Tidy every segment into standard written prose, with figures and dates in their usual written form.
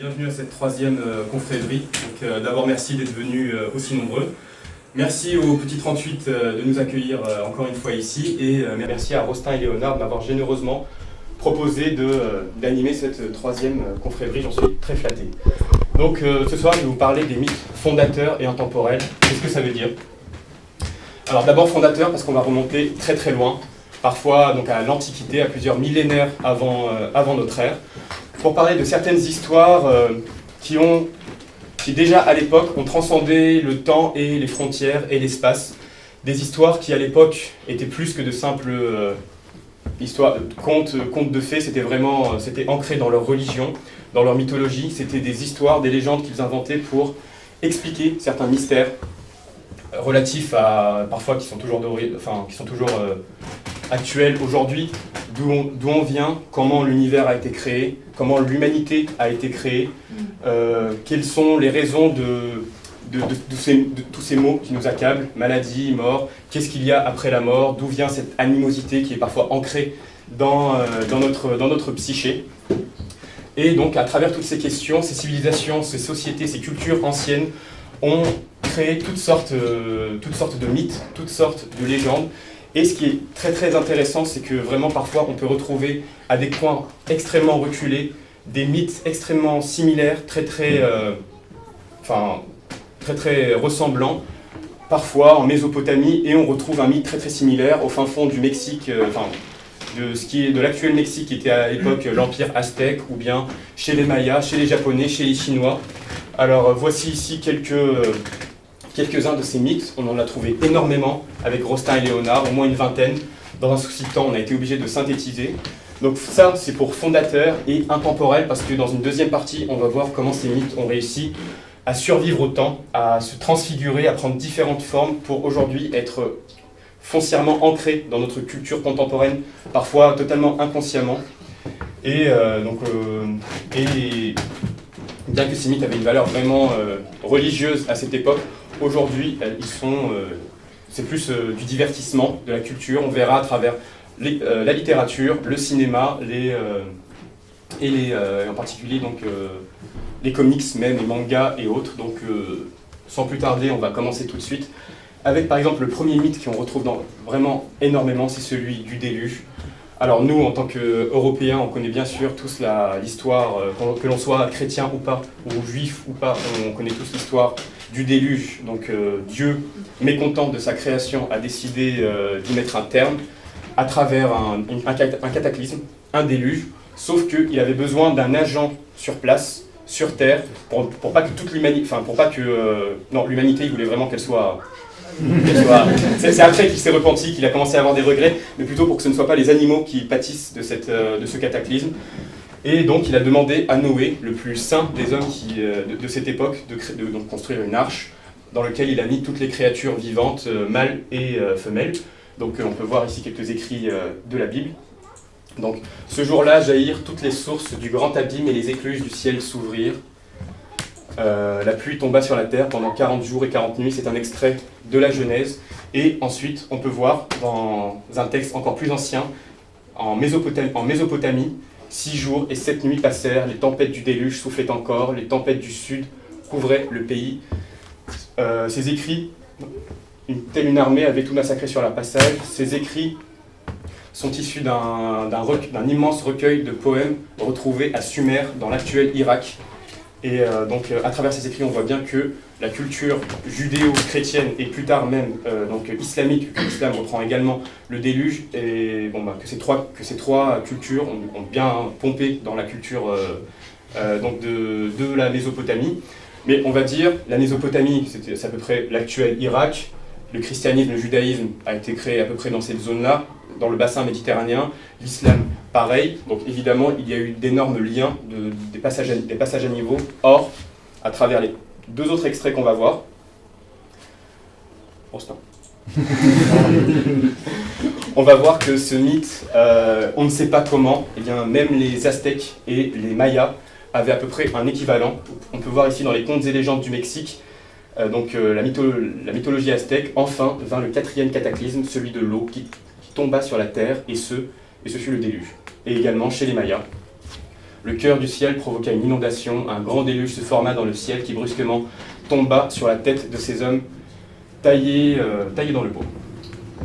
Bienvenue à cette troisième confrérie. D'abord, merci d'être venus aussi nombreux. Merci au Petit 38 de nous accueillir encore une fois ici. Et merci à Rostin et Léonard de m'avoir généreusement proposé d'animer cette troisième confrérie. J'en suis très flatté. Donc ce soir, je vais vous parler des mythes fondateurs et intemporels. Qu'est-ce que ça veut dire? Alors d'abord fondateur, parce qu'on va remonter très très loin, parfois donc à l'Antiquité, à plusieurs millénaires avant notre ère, pour parler de certaines histoires qui déjà à l'époque ont transcendé le temps et les frontières et l'espace. Des histoires qui à l'époque étaient plus que de simples histoires, contes de fées, c'était ancré dans leur religion, dans leur mythologie. C'était des histoires, des légendes qu'ils inventaient pour expliquer certains mystères relatifs à, parfois qui sont toujours actuels aujourd'hui, d'où on vient, comment l'univers a été créé, comment l'humanité a été créée, quelles sont les raisons de tous ces maux qui nous accablent, maladie, mort, qu'est-ce qu'il y a après la mort, d'où vient cette animosité qui est parfois ancrée dans notre psyché. Et donc à travers toutes ces questions, ces civilisations, ces sociétés, ces cultures anciennes ont créé toutes sortes de mythes, toutes sortes de légendes. Et ce qui est très très intéressant, c'est que vraiment parfois on peut retrouver à des coins extrêmement reculés des mythes extrêmement similaires, très ressemblants, parfois en Mésopotamie, et on retrouve un mythe très très similaire au fin fond du Mexique, de l'actuel Mexique qui était à l'époque l'Empire aztèque, ou bien chez les Mayas, chez les Japonais, chez les Chinois. Alors voici ici quelques-uns de ces mythes. On en a trouvé énormément avec Rostin et Léonard, au moins une vingtaine. Dans un souci de temps, on a été obligé de synthétiser. Donc ça, c'est pour fondateur et intemporel, parce que dans une deuxième partie, on va voir comment ces mythes ont réussi à survivre au temps, à se transfigurer, à prendre différentes formes pour aujourd'hui être foncièrement ancrés dans notre culture contemporaine, parfois totalement inconsciemment. Et bien que ces mythes avaient une valeur vraiment religieuse à cette époque, aujourd'hui, c'est plus du divertissement, de la culture. On verra à travers la littérature, le cinéma, en particulier donc, les comics, même les mangas et autres. Donc, sans plus tarder, on va commencer tout de suite avec, par exemple, le premier mythe qu'on retrouve vraiment énormément, c'est celui du déluge. Alors nous, en tant qu'Européens, on connaît bien sûr tous l'histoire, que l'on soit chrétien ou pas, ou juif ou pas, on connaît tous l'histoire du déluge. Donc Dieu, mécontent de sa création, a décidé d'y mettre un terme à travers un cataclysme, un déluge, sauf qu'il avait besoin d'un agent sur place, sur Terre, pour pas que toute l'humanité, l'humanité, il voulait vraiment qu'elle soit... C'est après qu'il s'est repenti, qu'il a commencé à avoir des regrets, mais plutôt pour que ce ne soient pas les animaux qui pâtissent de ce cataclysme. Et donc il a demandé à Noé, le plus saint des hommes de cette époque, de donc construire une arche dans laquelle il a mis toutes les créatures vivantes, mâles et femelles. Donc on peut voir ici quelques écrits de la Bible. Donc ce jour-là jaillirent toutes les sources du grand abîme et les écluses du ciel s'ouvrirent. La pluie tomba sur la terre pendant 40 jours et 40 nuits, c'est un extrait de la Genèse. Et ensuite, on peut voir dans un texte encore plus ancien, en Mésopotamie, 6 jours et 7 nuits passèrent, les tempêtes du déluge soufflaient encore, les tempêtes du sud couvraient le pays. Ces écrits, telle une armée avait tout massacré sur leur passage. Ces écrits sont issus d'un immense recueil de poèmes retrouvés à Sumer, dans l'actuel Irak. Et donc à travers ces écrits, on voit bien que la culture judéo-chrétienne et plus tard même islamique, que l'islam reprend également le déluge, et que ces trois cultures ont bien pompé dans la culture de la Mésopotamie. Mais on va dire, la Mésopotamie, c'est à peu près l'actuel Irak. Le christianisme, le judaïsme a été créé à peu près dans cette zone-là, dans le bassin méditerranéen. L'islam, pareil. Donc évidemment, il y a eu d'énormes liens, des passages à niveau. Or, à travers les deux autres extraits qu'on va voir, on va voir que ce mythe, on ne sait pas comment, eh bien, même les Aztèques et les Mayas avaient à peu près un équivalent. On peut voir ici dans les contes et légendes du Mexique, la mythologie aztèque. Enfin vint le quatrième cataclysme, celui de l'eau qui tomba sur la terre, et ce fut le déluge. Et également chez les Mayas. Le cœur du ciel provoqua une inondation, un grand déluge se forma dans le ciel qui brusquement tomba sur la tête de ces hommes taillés dans le bois.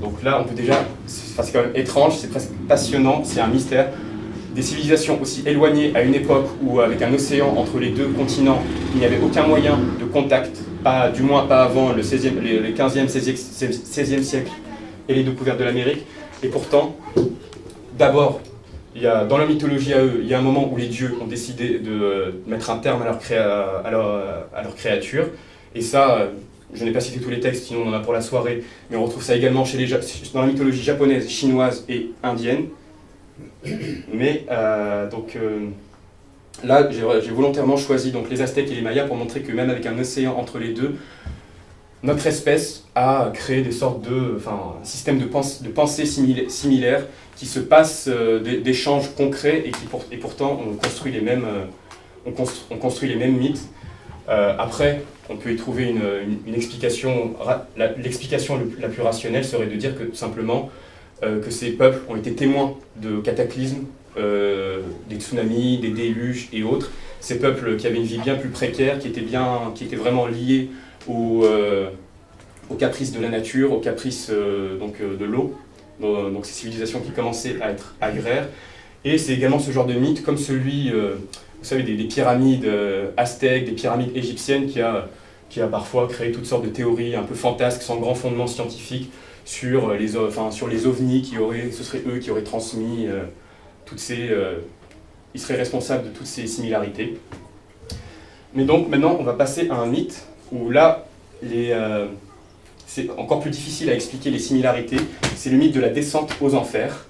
Donc là, on peut déjà, c'est quand même étrange, c'est presque passionnant, c'est un mystère. Des civilisations aussi éloignées à une époque où, avec un océan entre les deux continents, il n'y avait aucun moyen de contact, du moins pas avant le 15e, 16e siècle et les découvertes de l'Amérique. Et pourtant, d'abord, dans la mythologie à eux, il y a un moment où les dieux ont décidé de mettre un terme à leur créature. Et ça, je n'ai pas cité tous les textes, sinon on en a pour la soirée, mais on retrouve ça également dans la mythologie japonaise, chinoise et indienne. Mais là, j'ai volontairement choisi donc, les Aztèques et les Mayas pour montrer que même avec un océan entre les deux, notre espèce a créé des sortes un système de pensée similaire qui se passe d'échanges concrets et pourtant on construit les mêmes, mythes. Après, on peut y trouver une explication. L'explication la plus rationnelle serait de dire que tout simplement que ces peuples ont été témoins de cataclysmes, des tsunamis, des déluges et autres. Ces peuples qui avaient une vie bien plus précaire, qui étaient vraiment liés aux caprices de la nature, aux caprices de l'eau. Donc ces civilisations qui commençaient à être agraires. Et c'est également ce genre de mythe, comme celui, vous savez, des pyramides aztèques, des pyramides égyptiennes, qui a parfois créé toutes sortes de théories un peu fantasques, sans grand fondement scientifique, sur les ovnis, ce seraient eux qui auraient transmis ils seraient responsables de toutes ces similarités. Mais donc maintenant, on va passer à un mythe où là, c'est encore plus difficile à expliquer les similarités. C'est le mythe de la descente aux enfers.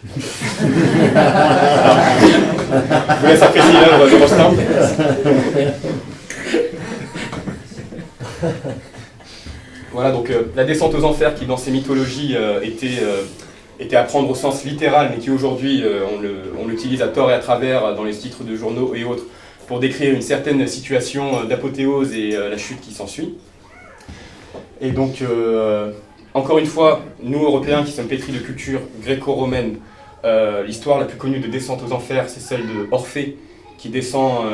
Je vous laisse apprécier l'œuvre de Rostand. Voilà, donc la descente aux enfers qui, dans ces mythologies, était à prendre au sens littéral, mais qui aujourd'hui, on l'utilise à tort et à travers dans les titres de journaux et autres, pour décrire une certaine situation d'apothéose et la chute qui s'ensuit. Et donc, encore une fois, nous, Européens, qui sommes pétris de culture gréco-romaine, l'histoire la plus connue de descente aux enfers, c'est celle de Orphée, qui descend,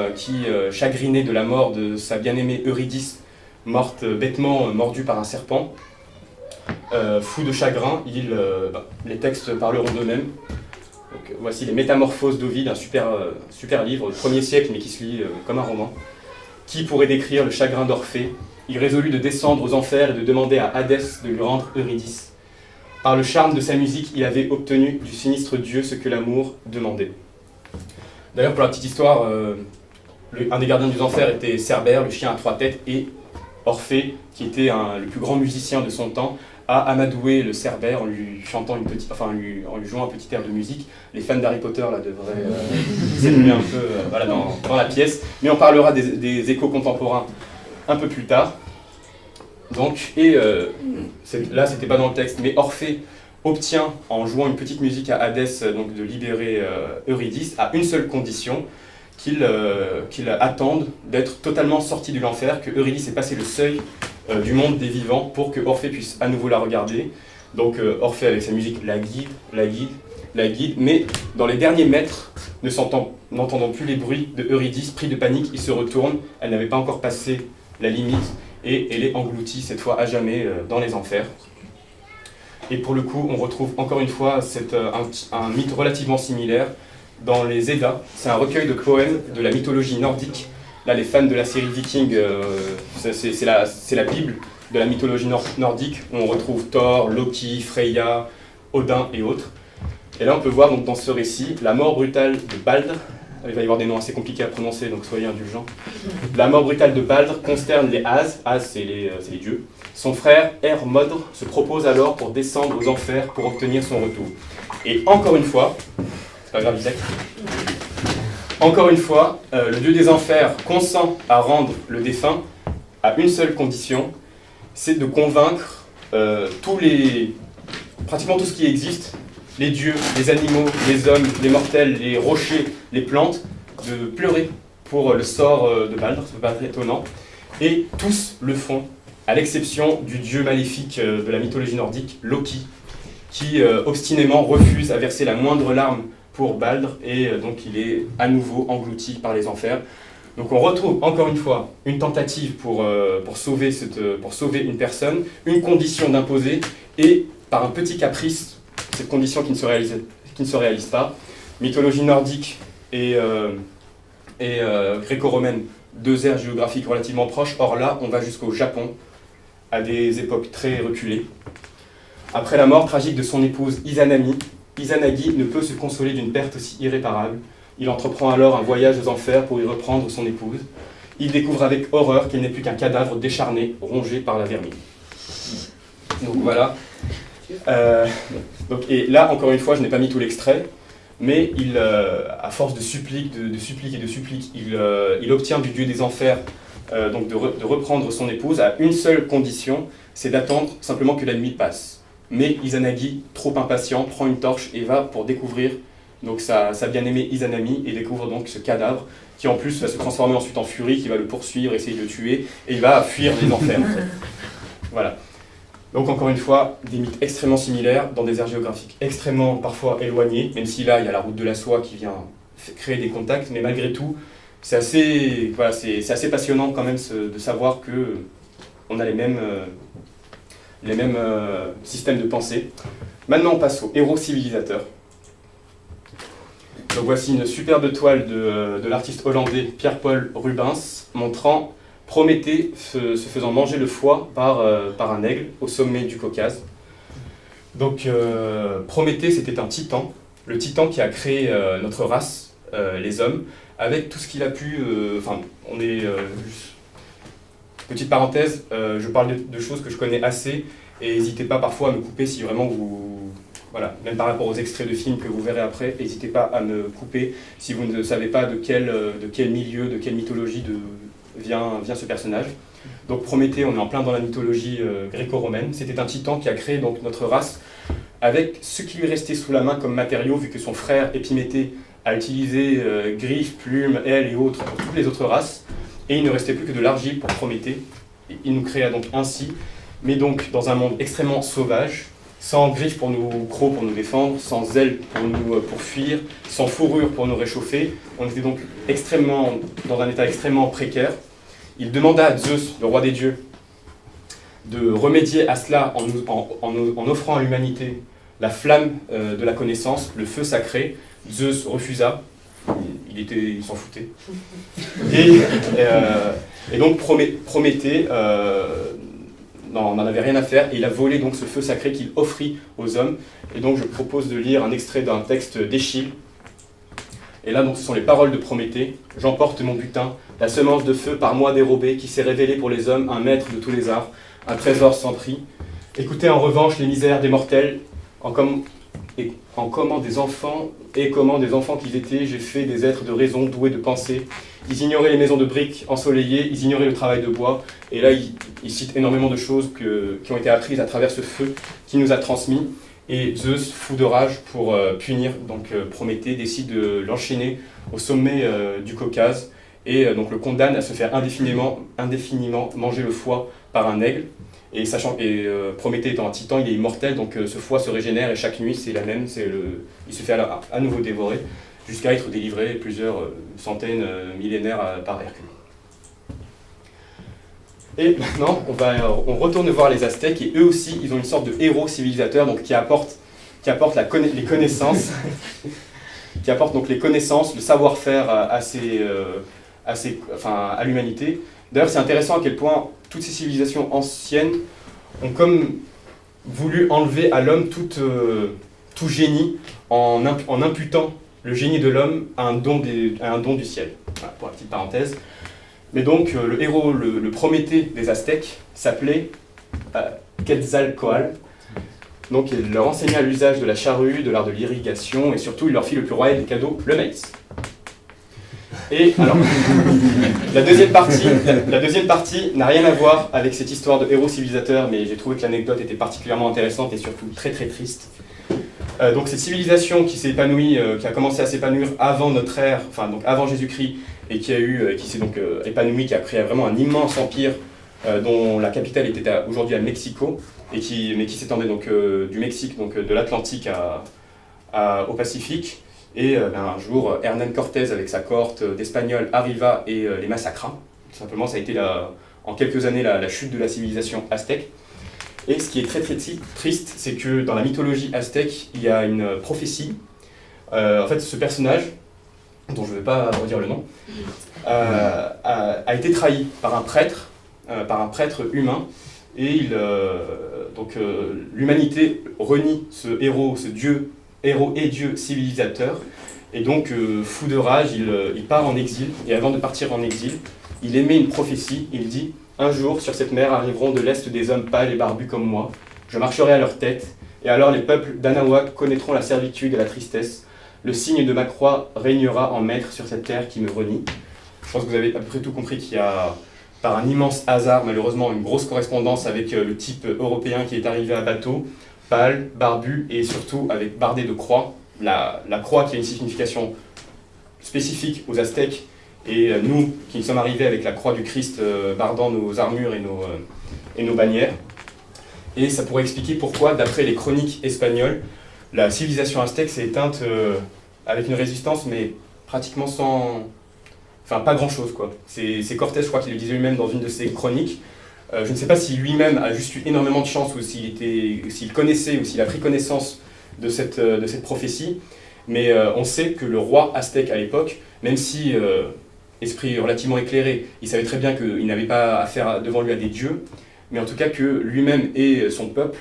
chagriné de la mort de sa bien-aimée Eurydice, morte bêtement mordue par un serpent. Fou de chagrin, les textes parleront d'eux-mêmes. Donc, voici les Métamorphoses d'Ovide, un super livre du 1er siècle, mais qui se lit comme un roman. Qui pourrait décrire le chagrin d'Orphée? Il résolut de descendre aux enfers et de demander à Hadès de lui rendre Eurydice. Par le charme de sa musique, il avait obtenu du sinistre dieu ce que l'amour demandait. D'ailleurs, pour la petite histoire, un des gardiens des enfers était Cerbère, le chien à 3 têtes, et Orphée, qui était le plus grand musicien de son temps, a amadoué le Cerbère en lui jouant un petit air de musique. Les fans d'Harry Potter là, devraient s'émuler un peu dans la pièce, mais on parlera des échos contemporains un peu plus tard. Donc, là, c'était pas dans le texte, mais Orphée obtient, en jouant une petite musique à Hadès, donc de libérer Eurydice, à une seule condition, qu'il attende d'être totalement sorti de l'enfer, que Eurydice ait passé le seuil du monde des vivants pour que Orphée puisse à nouveau la regarder. Donc Orphée, avec sa musique, la guide, mais dans les derniers mètres, n'entendant plus les bruits de Eurydice, pris de panique, il se retourne, elle n'avait pas encore passé la limite, et elle est engloutie cette fois à jamais dans les enfers. Et pour le coup, on retrouve encore une fois un mythe relativement similaire dans les Eddas. C'est un recueil de poèmes de la mythologie nordique. Là, les fans de la série Viking, c'est la Bible de la mythologie nordique, où on retrouve Thor, Loki, Freya, Odin et autres. Et là, on peut voir donc, dans ce récit la mort brutale de Baldr. Il va y avoir des noms assez compliqués à prononcer, donc soyez indulgents. La mort brutale de Baldr consterne les As, c'est les dieux. Son frère, Hermodr, se propose alors pour descendre aux enfers pour obtenir son retour. Et encore une fois, c'est pas grave Isaac, encore une fois, le dieu des enfers consent à rendre le défunt à une seule condition, c'est de convaincre pratiquement tout ce qui existe, les dieux, les animaux, les hommes, les mortels, les rochers, les plantes, de pleurer pour le sort de Baldr, ça peut paraître étonnant. Et tous le font, à l'exception du dieu maléfique de la mythologie nordique, Loki, qui obstinément refuse à verser la moindre larme pour Baldr, et donc il est à nouveau englouti par les enfers. Donc on retrouve encore une fois une tentative pour sauver une personne, une condition d'imposer, et par un petit caprice, cette condition qui ne se réalise pas. Mythologie nordique et gréco-romaine, deux aires géographiques relativement proches. Or là, on va jusqu'au Japon, à des époques très reculées. Après la mort tragique de son épouse Izanami, Izanagi ne peut se consoler d'une perte aussi irréparable. Il entreprend alors un voyage aux enfers pour y reprendre son épouse. Il découvre avec horreur qu'elle n'est plus qu'un cadavre décharné, rongé par la vermine. Donc voilà. Et là, encore une fois, je n'ai pas mis tout l'extrait, mais à force de suppliques, il obtient du dieu des enfers donc de reprendre son épouse à une seule condition, c'est d'attendre simplement que la nuit passe. Mais Izanagi, trop impatient, prend une torche et va pour découvrir donc sa bien-aimée Izanami, et découvre donc ce cadavre qui en plus va se transformer ensuite en furie, qui va le poursuivre, essayer de le tuer, et il va fuir les enfers. En fait. Voilà. Donc encore une fois, des mythes extrêmement similaires, dans des aires géographiques extrêmement parfois éloignées, même si là il y a la route de la soie qui vient créer des contacts, mais malgré tout, c'est assez passionnant quand même de savoir qu'on a les mêmes systèmes de pensée. Maintenant on passe aux héros civilisateurs. Donc voici une superbe toile de l'artiste hollandais Pierre-Paul Rubens, montrant Prométhée se faisant manger le foie par un aigle au sommet du Caucase. Donc Prométhée, c'était un titan, le titan qui a créé notre race, les hommes, avec tout ce qu'il a pu... petite parenthèse, je parle de choses que je connais assez, et n'hésitez pas parfois à me couper si vraiment vous... Voilà, même par rapport aux extraits de films que vous verrez après, n'hésitez pas à me couper si vous ne savez pas de quel milieu, de quelle mythologie vient ce personnage. Donc Prométhée, on est en plein dans la mythologie gréco-romaine. C'était un titan qui a créé donc notre race avec ce qui lui restait sous la main comme matériaux, vu que son frère Épiméthée a utilisé griffes, plumes, ailes et autres pour toutes les autres races. Et il ne restait plus que de l'argile pour Prométhée. Et il nous créa donc ainsi, mais donc dans un monde extrêmement sauvage, sans griffes pour crocs pour nous défendre, sans ailes pour fuir, sans fourrure pour nous réchauffer. On était donc dans un état extrêmement précaire. Il demanda à Zeus, le roi des dieux, de remédier à cela en offrant à l'humanité la flamme de la connaissance, le feu sacré. Zeus refusa, il s'en foutait. Et donc Prométhée n'en avait rien à faire, et il a volé donc ce feu sacré qu'il offrit aux hommes. Et donc je propose de lire un extrait d'un texte d'Échille. Et là donc ce sont les paroles de Prométhée. « J'emporte mon butin, la semence de feu par moi dérobée, qui s'est révélée pour les hommes un maître de tous les arts, un trésor sans prix. Écoutez en revanche les misères des mortels, comment des enfants qu'ils étaient, j'ai fait des êtres de raison doués de pensée. Ils ignoraient les maisons de briques ensoleillées, ils ignoraient le travail de bois. » Et là, il cite énormément de choses qui ont été apprises à travers ce feu qui nous a transmis. Et Zeus, fou de rage pour punir donc Prométhée, décide de l'enchaîner au sommet du Caucase, et donc le condamne à se faire indéfiniment manger le foie par un aigle. Et sachant que Prométhée étant un titan, il est immortel, donc ce foie se régénère, et chaque nuit c'est la même, il se fait à nouveau dévorer, jusqu'à être délivré plusieurs centaines, millénaires par Hercule. Et maintenant, on retourne voir les Aztèques, et eux aussi, ils ont une sorte de héros civilisateur, donc qui apporte les connaissances, qui apporte donc les connaissances, le savoir-faire à l'humanité. D'ailleurs, c'est intéressant à quel point toutes ces civilisations anciennes ont comme voulu enlever à l'homme tout génie en imputant le génie de l'homme à un don du ciel. Voilà, pour la petite parenthèse. Mais donc, le héros, le Prométhée des Aztèques, s'appelait Quetzalcoatl. Donc, il leur enseigna l'usage de la charrue, de l'art de l'irrigation, et surtout, il leur fit le plus royal des cadeaux, le maïs. Et alors, la deuxième partie n'a rien à voir avec cette histoire de héros civilisateurs, mais j'ai trouvé que l'anecdote était particulièrement intéressante et surtout très très triste. Donc cette civilisation qui s'est épanouie, qui a commencé à s'épanouir avant notre ère, enfin donc avant Jésus-Christ, et qui s'est donc épanouie, qui a créé vraiment un immense empire dont la capitale était aujourd'hui à Mexico, mais qui s'étendait donc du Mexique, donc de l'Atlantique au Pacifique. Et un jour, Hernán Cortés, avec sa cohorte d'Espagnols, arriva et les massacra. Tout simplement, ça a été en quelques années la chute de la civilisation aztèque. Et ce qui est très très triste, c'est que dans la mythologie aztèque, il y a une prophétie. En fait, ce personnage, dont je ne vais pas redire le nom, a été trahi par un prêtre humain. Et l'humanité renie ce héros et dieu civilisateur. Et donc, fou de rage, il part en exil. Et avant de partir en exil, il émet une prophétie. Il dit « Un jour, sur cette mer arriveront de l'Est des hommes pâles et barbus comme moi. Je marcherai à leur tête. Et alors les peuples d'Anahuac connaîtront la servitude et la tristesse. Le signe de ma croix régnera en maître sur cette terre qui me renie. » Je pense que vous avez à peu près tout compris qu'il y a, par un immense hasard, malheureusement, une grosse correspondance avec le type européen qui est arrivé à bateau, pâle, barbu et surtout avec bardé de croix. La croix qui a une signification spécifique aux Aztèques, et nous qui sommes arrivés avec la croix du Christ bardant nos armures et nos bannières. Et ça pourrait expliquer pourquoi, d'après les chroniques espagnoles, la civilisation aztèque s'est éteinte avec une résistance, mais pratiquement sans... Enfin, pas grand-chose, quoi. C'est Cortés, je crois qu'il le disait lui-même dans une de ses chroniques. Je ne sais pas si lui-même a juste eu énormément de chance, ou s'il connaissait, ou s'il a pris connaissance de cette prophétie. Mais on sait que le roi aztèque à l'époque, même si, esprit relativement éclairé, il savait très bien qu'il n'avait pas affaire devant lui à des dieux, mais en tout cas que lui-même et son peuple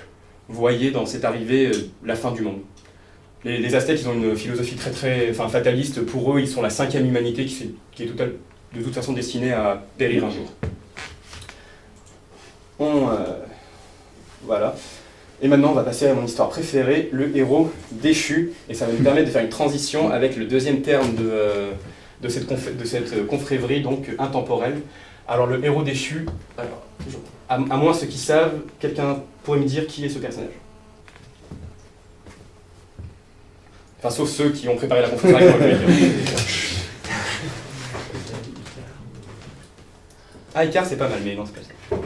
voyaient dans cette arrivée la fin du monde. Les Aztèques, ils ont une philosophie très fataliste. Pour eux, ils sont la 5e humanité qui est de toute façon destinée à périr un jour. Voilà. Et maintenant, on va passer à mon histoire préférée, le héros déchu. Et ça va nous permettre de faire une transition avec le deuxième terme de cette confrérie, donc intemporelle. Alors, le héros déchu, à moins ceux qui savent, quelqu'un pourrait me dire qui est ce personnage? Enfin, sauf ceux qui ont préparé la conférence avec moi, je vais dire. Ah, Icar, c'est pas mal, mais non, c'est pas ça.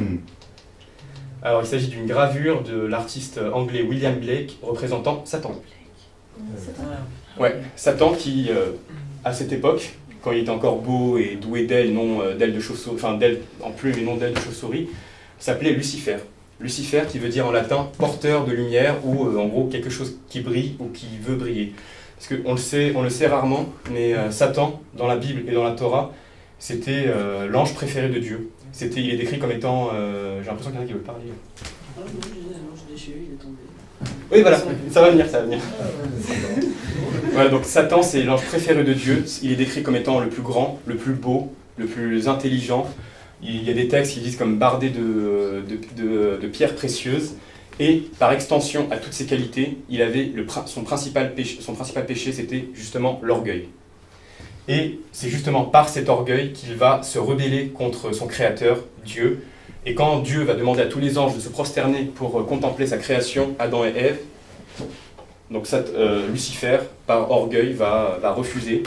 Alors, il s'agit d'une gravure de l'artiste anglais William Blake représentant Satan. Ouais, Satan qui, à cette époque, quand il était encore beau et doué d'ailes, d'ailes de chauve-souris, enfin d'ailes en plumes et non d'ailes de chauve-souris, s'appelait Lucifer. Lucifer qui veut dire en latin porteur de lumière ou en gros quelque chose qui brille ou qui veut briller. Parce qu'on le sait rarement, mais Satan, dans la Bible et dans la Torah, c'était l'ange préféré de Dieu. Il est décrit comme étant... j'ai l'impression qu'il y en a qui veulent parler. Ah non, je disais, l'ange déchu, il est tombé. Oui, voilà, ça va venir. Voilà, donc Satan, c'est l'ange préféré de Dieu. Il est décrit comme étant le plus grand, le plus beau, le plus intelligent. Il y a des textes qui disent comme bardé de pierres précieuses. Et par extension à toutes ces qualités, il avait son principal péché, c'était justement l'orgueil. Et c'est justement par cet orgueil qu'il va se rebeller contre son créateur, Dieu. Et quand Dieu va demander à tous les anges de se prosterner pour contempler sa création, Adam et Ève, donc Lucifer, par orgueil, va refuser.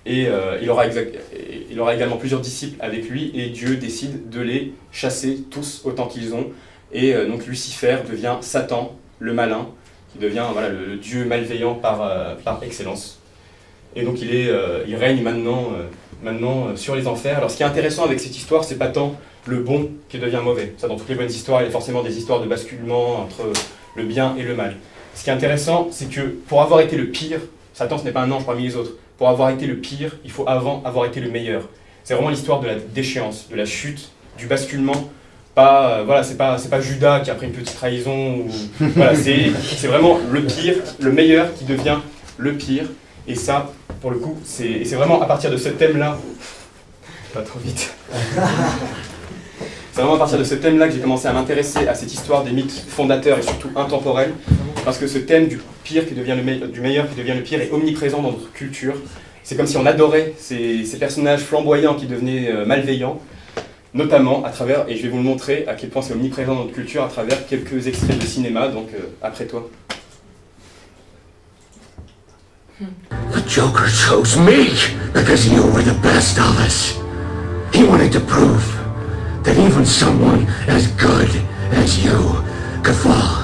Et il aura également plusieurs disciples avec lui, et Dieu décide de les chasser tous autant qu'ils ont. Et donc Lucifer devient Satan, le malin, qui devient le dieu malveillant par excellence. Et donc il règne maintenant sur les enfers. Alors ce qui est intéressant avec cette histoire, c'est pas tant le bon qui devient mauvais. Ça, dans toutes les bonnes histoires, il y a forcément des histoires de basculement entre le bien et le mal. Ce qui est intéressant, c'est que pour avoir été le pire, Satan ce n'est pas un ange parmi les autres. Pour avoir été le pire, il faut avant avoir été le meilleur. C'est vraiment l'histoire de la déchéance, de la chute, du basculement. C'est pas Judas qui a pris une petite trahison. C'est vraiment le pire, le meilleur qui devient le pire. Et ça, pour le coup, c'est vraiment à partir de ce thème-là. Pas trop vite. C'est vraiment à partir de ce thème-là que j'ai commencé à m'intéresser à cette histoire des mythes fondateurs et surtout intemporels. Parce que ce thème du pire qui devient du meilleur qui devient le pire est omniprésent dans notre culture. C'est comme si on adorait ces personnages flamboyants qui devenaient malveillants. Notamment à travers, et je vais vous le montrer à quel point c'est omniprésent dans notre culture, à travers quelques extraits de cinéma, donc après toi. The Joker chose me because you were the best of us. He wanted to prove that even someone as good as you could fall.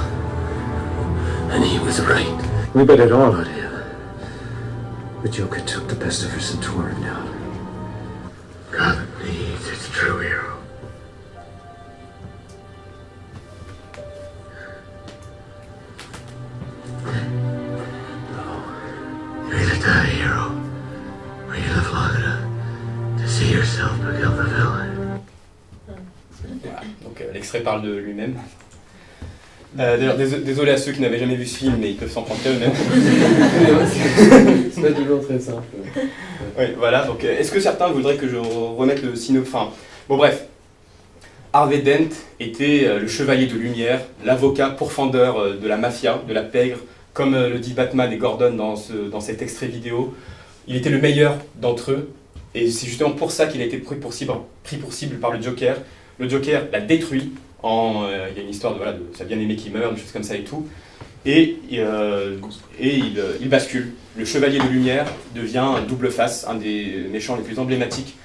And he was right. We bet it all on him. The Joker took the best of us and tore him down. Gotham needs its true hero. You either die a hero, or you live long enough to see yourself become the villain. Voilà, donc l'extrait parle de lui-même. D'ailleurs, désolé à ceux qui n'avaient jamais vu ce film, mais ils peuvent s'en prendre qu'à eux-mêmes. C'est pas toujours très simple. Oui, voilà, donc est-ce que certains voudraient que je remette le synopsis? Enfin, bon bref. Harvey Dent était le chevalier de lumière, l'avocat pourfendeur de la mafia, de la pègre, comme le dit Batman et Gordon dans cet extrait vidéo. Il était le meilleur d'entre eux, et c'est justement pour ça qu'il a été pris pour cible par le Joker. Le Joker l'a détruit, il y a une histoire de sa bien-aimée qui meurt, des choses comme ça et tout, et il bascule. Le chevalier de lumière devient un double face, un des méchants les plus emblématiques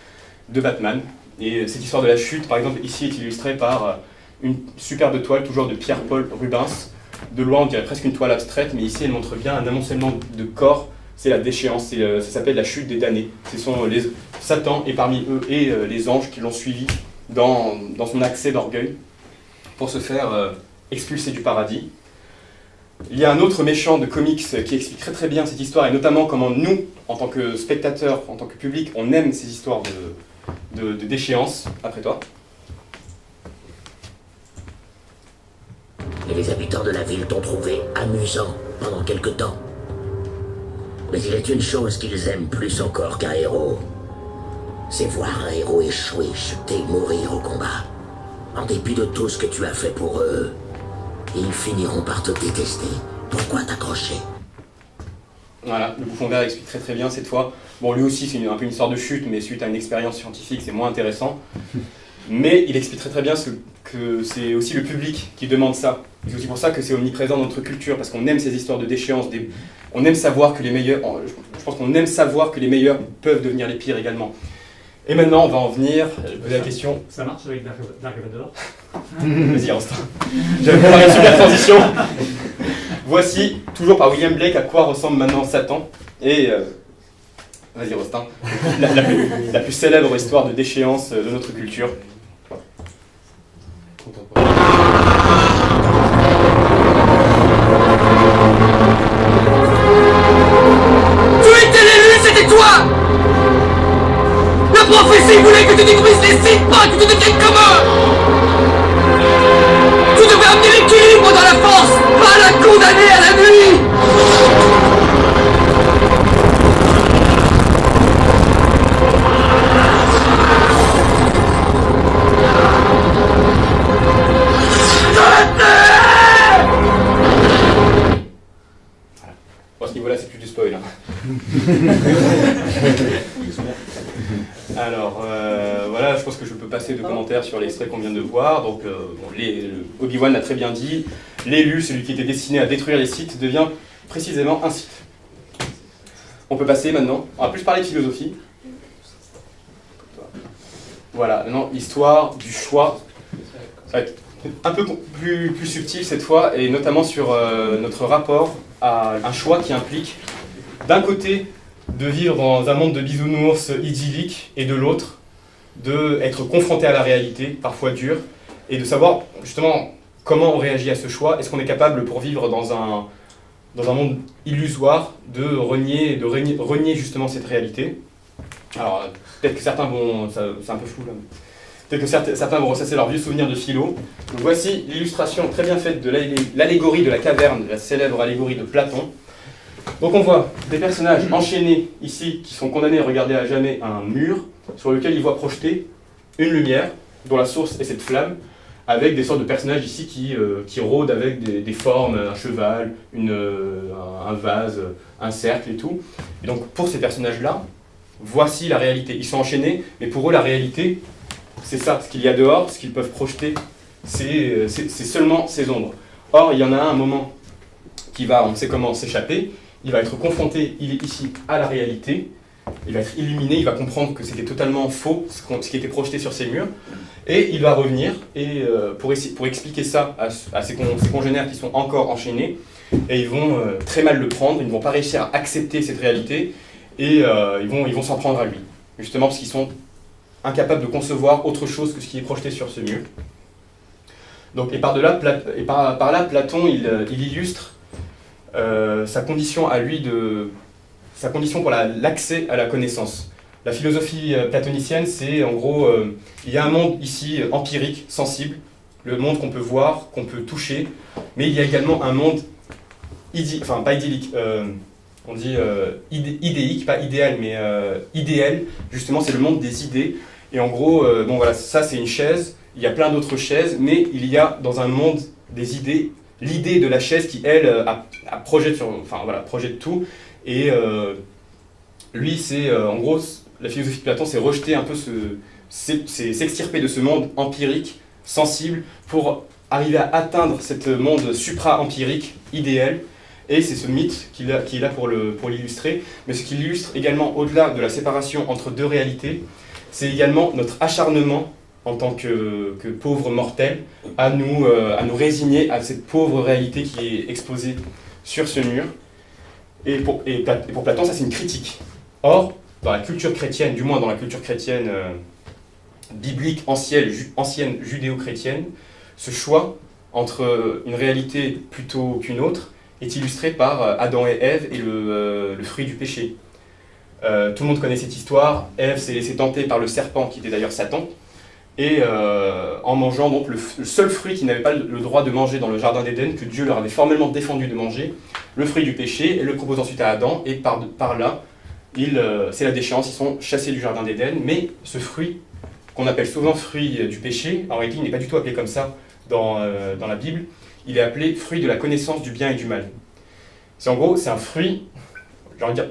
de Batman. Et cette histoire de la chute, par exemple, ici est illustrée par une superbe toile, toujours de Pierre-Paul Rubens. De loin, on dirait presque une toile abstraite, mais ici, elle montre bien un amoncellement de corps. C'est la déchéance, ça s'appelle la chute des damnés. Ce sont Satan et parmi eux et les anges qui l'ont suivi dans son accès d'orgueil pour se faire expulser du paradis. Il y a un autre méchant de comics qui explique très très bien cette histoire, et notamment comment nous, en tant que spectateurs, en tant que public, on aime ces histoires de déchéance. Après toi. Et les habitants de la ville t'ont trouvé amusant pendant quelque temps. Mais il est une chose qu'ils aiment plus encore qu'un héros. C'est voir un héros échouer, chuter, mourir au combat. En dépit de tout ce que tu as fait pour eux, ils finiront par te détester. Pourquoi t'accrocher? Voilà, le Bouffon Vert explique très très bien cette fois. Bon, lui aussi, c'est un peu une histoire de chute, mais suite à une expérience scientifique, c'est moins intéressant. Mais il explique très très bien que c'est aussi le public qui demande ça. C'est aussi pour ça que c'est omniprésent dans notre culture, parce qu'on aime ces histoires de déchéance. On aime savoir que les meilleurs... Je pense qu'on aime savoir que les meilleurs peuvent devenir les pires également. Et maintenant, on va en venir... poser la question... Ça marche avec Dark Vador? Vas-y, Rostand. J'avais préparé une super transition. Voici, toujours par William Blake, à quoi ressemble maintenant Satan. Et... vas-y, Rostand. La plus célèbre histoire de déchéance de notre culture. Tu étais l'élu, c'était toi! La prophétie voulait que tu découvrisses les signes, pas que tu deviennes comme eux! Tu devais amener l'équilibre dans la force, pas la condamner à la nuit! Bon, à ce niveau-là, c'est plus du spoil. Alors, voilà, je pense que je peux passer de commentaires sur l'extrait qu'on vient de voir. Donc, Obi-Wan l'a très bien dit. L'élu, celui qui était destiné à détruire les Sith, devient précisément un Sith. On peut passer maintenant. On va plus parler de philosophie. Voilà, maintenant, l'histoire du choix. Ça va être un peu plus subtil cette fois, et notamment sur notre rapport à un choix qui implique, d'un côté, de vivre dans un monde de bisounours idyllique, et de l'autre, d'être confronté à la réalité, parfois dure, et de savoir justement comment on réagit à ce choix. Est-ce qu'on est capable, pour vivre dans un monde illusoire, de renier justement cette réalité? Alors, peut-être que certains vont... c'est un peu flou là. Peut-être que certains vont ressasser leurs vieux souvenirs de philo. Donc voici l'illustration très bien faite de l'allégorie de la caverne, la célèbre allégorie de Platon. Donc on voit des personnages enchaînés ici, qui sont condamnés à regarder à jamais un mur, sur lequel ils voient projeter une lumière, dont la source est cette flamme, avec des sortes de personnages ici qui rôdent avec des formes, un cheval, un vase, un cercle et tout. Et donc pour ces personnages-là, voici la réalité. Ils sont enchaînés, mais pour eux la réalité, c'est ça, ce qu'il y a dehors, ce qu'ils peuvent projeter, c'est seulement ces ombres. Or, il y en a un moment qui va, on sait comment, s'échapper, il va être confronté, il est ici, à la réalité, il va être illuminé, il va comprendre que c'était totalement faux, ce qui était projeté sur ces murs, et il va revenir, et pour expliquer ça à ses congénères qui sont encore enchaînés, et ils vont très mal le prendre, ils ne vont pas réussir à accepter cette réalité, et ils vont s'en prendre à lui, justement parce qu'ils sont incapables de concevoir autre chose que ce qui est projeté sur ce mur. Donc, et par là, Platon il illustre sa condition à lui sa condition pour l'accès à la connaissance. La philosophie platonicienne, c'est en gros, il y a un monde ici empirique, sensible, le monde qu'on peut voir, qu'on peut toucher, mais il y a également un monde pas idyllique, on dit idéique, pas idéal, mais idéal, justement c'est le monde des idées. Et en gros, bon voilà, ça c'est une chaise, il y a plein d'autres chaises, mais il y a dans un monde des idées, l'idée de la chaise qui, elle, projette tout. Et lui, c'est en gros, la philosophie de Platon, c'est rejeter un peu s'extirper de ce monde empirique, sensible, pour arriver à atteindre ce monde supra-empirique, idéal. Et c'est ce mythe qu'il a pour l'illustrer. Mais ce qu'il illustre également, au-delà de la séparation entre deux réalités, c'est également notre acharnement en tant que pauvres mortels à nous résigner à cette pauvre réalité qui est exposée sur ce mur. Et pour Platon, ça c'est une critique. Or, dans la culture chrétienne, du moins dans la culture chrétienne biblique, ancienne judéo-chrétienne, ce choix entre une réalité plutôt qu'une autre est illustré par Adam et Ève et le fruit du péché. Tout le monde connaît cette histoire. Ève s'est laissée tenter par le serpent, qui était d'ailleurs Satan, et en mangeant donc le seul fruit qu'ils n'avaient pas le droit de manger dans le jardin d'Éden, que Dieu leur avait formellement défendu de manger, le fruit du péché, et le propose ensuite à Adam, et par là, c'est la déchéance, ils sont chassés du jardin d'Éden, mais ce fruit, qu'on appelle souvent fruit du péché, en réalité il n'est pas du tout appelé comme ça dans la Bible, il est appelé fruit de la connaissance du bien et du mal. C'est en gros, c'est un fruit, j'ai envie de dire,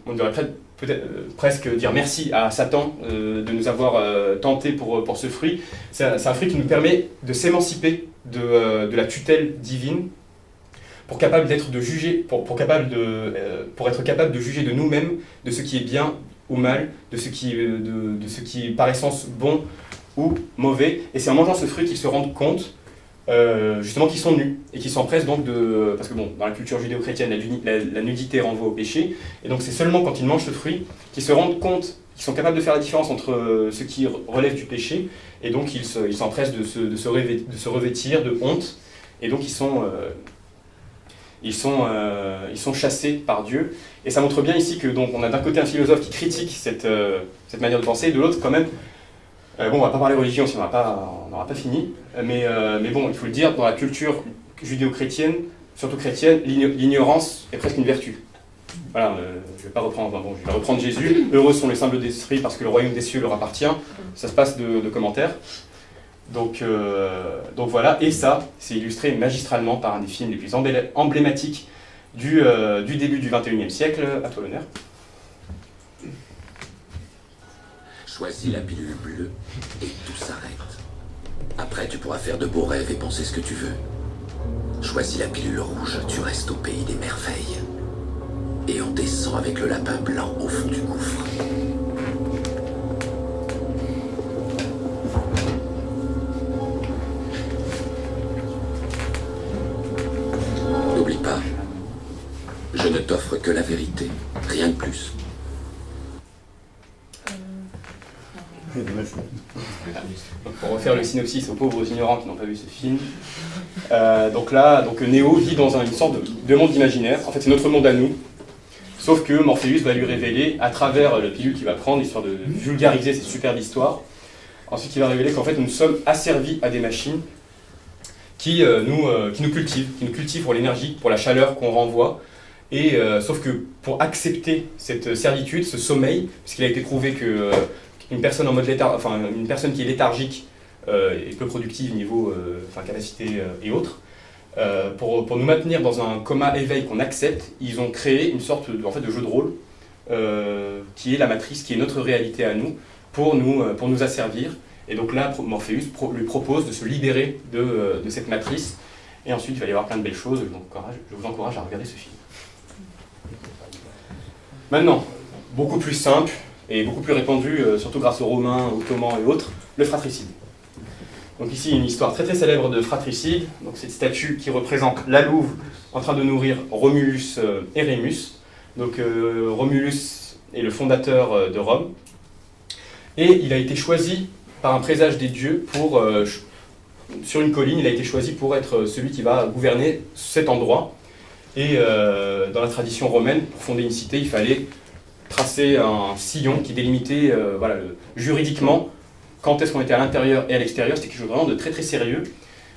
on devrait peut-être presque dire merci à Satan de nous avoir tentés pour ce fruit. C'est un fruit qui nous permet de s'émanciper de la tutelle divine pour être capable de juger de nous-mêmes de ce qui est bien ou mal, de ce qui est par essence bon ou mauvais. Et c'est en mangeant ce fruit qu'ils se rendent compte justement qu'ils sont nus et qu'ils s'empressent donc parce que bon, dans la culture judéo-chrétienne, la nudité renvoie au péché, et donc c'est seulement quand ils mangent ce fruit qu'ils se rendent compte, qu'ils sont capables de faire la différence entre ce qui relève du péché, et donc ils s'empressent de se revêtir de honte, et donc ils sont chassés par Dieu. Et ça montre bien ici que donc on a d'un côté un philosophe qui critique cette manière de penser, et de l'autre quand même. Bon, on va pas parler religion, sinon on n'aura pas fini. Mais bon, il faut le dire, dans la culture judéo-chrétienne, surtout chrétienne, l'ignorance est presque une vertu. Voilà, je vais pas reprendre, je vais reprendre Jésus. Heureux sont les simples d'esprit parce que le royaume des cieux leur appartient. Ça se passe de commentaires. Donc voilà, et ça, c'est illustré magistralement par un des films les plus emblématiques du début du XXIe siècle. À toi l'honneur. Choisis la pilule bleue et tout s'arrête. Après, tu pourras faire de beaux rêves et penser ce que tu veux. Choisis la pilule rouge, tu restes au pays des merveilles. Et on descend avec le lapin blanc au fond du gouffre. N'oublie pas, je ne t'offre que la vérité, rien de plus. Pour refaire le synopsis aux pauvres ignorants qui n'ont pas vu ce film, donc Néo vit dans une sorte de monde imaginaire. En fait, c'est notre monde à nous, sauf que Morpheus va lui révéler, à travers le pilule qu'il va prendre, histoire de vulgariser cette superbe histoire, ensuite il va révéler qu'en fait nous sommes asservis à des machines qui nous cultivent pour l'énergie, pour la chaleur qu'on renvoie. Et sauf que pour accepter cette servitude, ce sommeil, puisqu'il a été prouvé que une personne une personne qui est léthargique et peu productive niveau capacité et autres, pour nous maintenir dans un coma éveil qu'on accepte, ils ont créé une sorte de jeu de rôle qui est la matrice, qui est notre réalité à nous, pour nous asservir. Et donc là, Morpheus lui propose de se libérer de cette matrice, et ensuite il va y avoir plein de belles choses. Je vous encourage à regarder ce film. Maintenant, beaucoup plus simple, et beaucoup plus répandu, surtout grâce aux Romains, aux Ottomans et autres, le fratricide. Donc ici, une histoire très très célèbre de fratricide. Donc cette statue qui représente la louve en train de nourrir Romulus et Rémus. Donc Romulus et le fondateur de Rome. Et il a été choisi par un présage des dieux pour, sur une colline, il a été choisi pour être celui qui va gouverner cet endroit. Et dans la tradition romaine, pour fonder une cité, il fallait tracer un sillon qui délimitait voilà, juridiquement quand est-ce qu'on était à l'intérieur et à l'extérieur. C'était quelque chose vraiment de très très sérieux,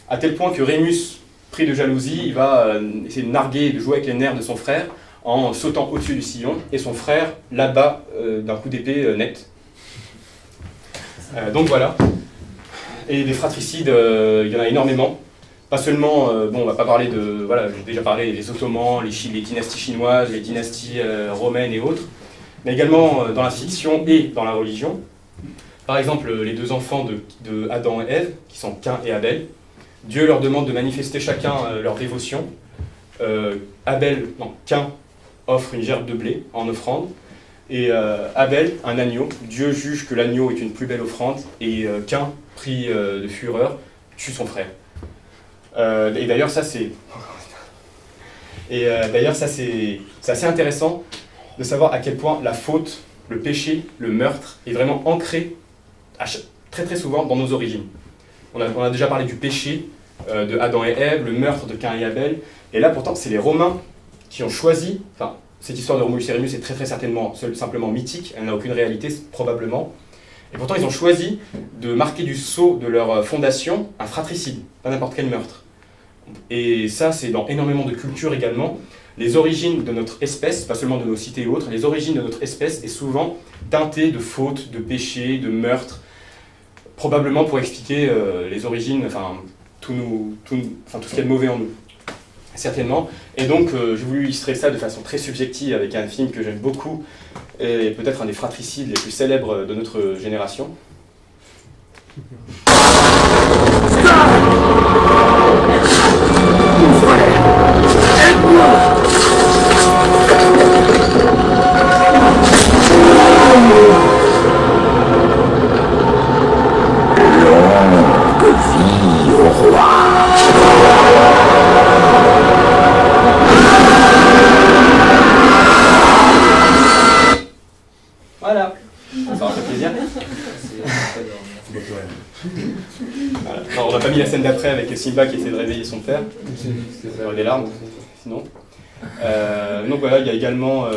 à tel point que Rémus, pris de jalousie, il va essayer de narguer et de jouer avec les nerfs de son frère en sautant au-dessus du sillon, et son frère l'abat d'un coup d'épée net. Donc voilà. Et des fratricides, il y en a énormément. Pas seulement, bon, on va pas parler de, voilà, j'ai déjà parlé des Ottomans, les dynasties chinoises, les dynasties romaines et autres, mais également dans la fiction et dans la religion. Par exemple, les deux enfants de Adam et Ève, qui sont Cain et Abel. Dieu leur demande de manifester chacun leur dévotion. Cain offre une gerbe de blé en offrande, et Abel, un agneau. Dieu juge que l'agneau est une plus belle offrande, et Cain, pris de fureur, tue son frère. Et d'ailleurs, ça c'est assez intéressant de savoir à quel point la faute, le péché, le meurtre est vraiment ancré très très souvent dans nos origines. On a déjà parlé du péché de Adam et Ève, le meurtre de Cain et Abel, et là pourtant c'est les Romains qui ont choisi, enfin cette histoire de Romulus et Rémus est très très certainement simplement mythique, elle n'a aucune réalité probablement, et pourtant ils ont choisi de marquer du sceau de leur fondation un fratricide, pas n'importe quel meurtre. Et ça c'est dans énormément de cultures également. Les origines de notre espèce, pas seulement de nos cités et autres, les origines de notre espèce est souvent teintée de fautes, de péchés, de meurtres, probablement pour expliquer les origines, enfin tout ce qu'il y a de mauvais en nous, certainement. Et donc j'ai voulu illustrer ça de façon très subjective avec un film que j'aime beaucoup, et peut-être un des fratricides les plus célèbres de notre génération. Voilà, ça m'a fait plaisir. Voilà. Alors, on n'a pas mis la scène d'après avec Simba qui essaie de réveiller son père. Ça aurait des larmes, sinon. Donc voilà, il y a également...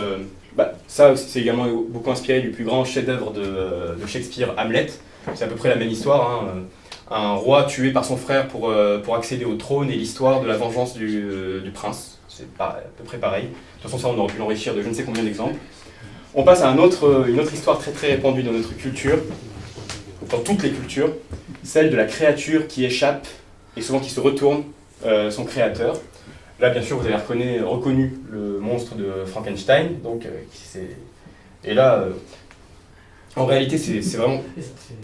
ça, c'est également beaucoup inspiré du plus grand chef-d'œuvre de Shakespeare, Hamlet. C'est à peu près la même histoire. Hein. Un roi tué par son frère pour accéder au trône et l'histoire de la vengeance du prince. C'est à peu près pareil. De toute façon, ça, on aurait pu l'enrichir de je ne sais combien d'exemples. On passe à une autre histoire très très répandue dans notre culture, dans toutes les cultures, celle de la créature qui échappe et souvent qui se retourne son créateur. Là, bien sûr, vous avez reconnu le monstre de Frankenstein. Donc, et là, en réalité, c'est vraiment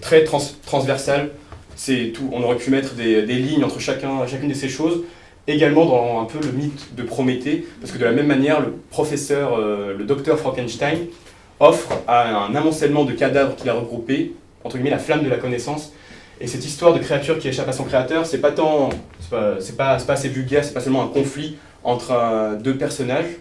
très transversal. C'est tout. On aurait pu mettre des lignes entre chacune de ces choses. Également dans un peu le mythe de Prométhée, parce que de la même manière, le docteur Frankenstein offre à un amoncellement de cadavres qu'il a regroupés, entre guillemets, la flamme de la connaissance. Et cette histoire de créature qui échappe à son créateur, c'est pas assez vulgaire, c'est pas seulement un conflit entre deux personnages.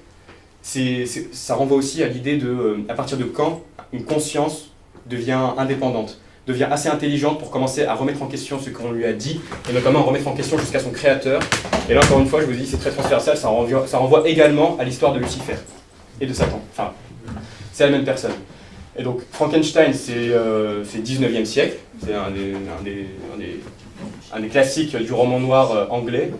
Ça renvoie aussi à l'idée de, à partir de quand une conscience devient indépendante, devient assez intelligente pour commencer à remettre en question ce qu'on lui a dit, et notamment à remettre en question jusqu'à son créateur. Et là, encore une fois, je vous dis, c'est très transversal, ça renvoie également à l'histoire de Lucifer et de Satan. Enfin, c'est la même personne. Et donc, Frankenstein, c'est 19e siècle, c'est un des classiques du roman noir anglais,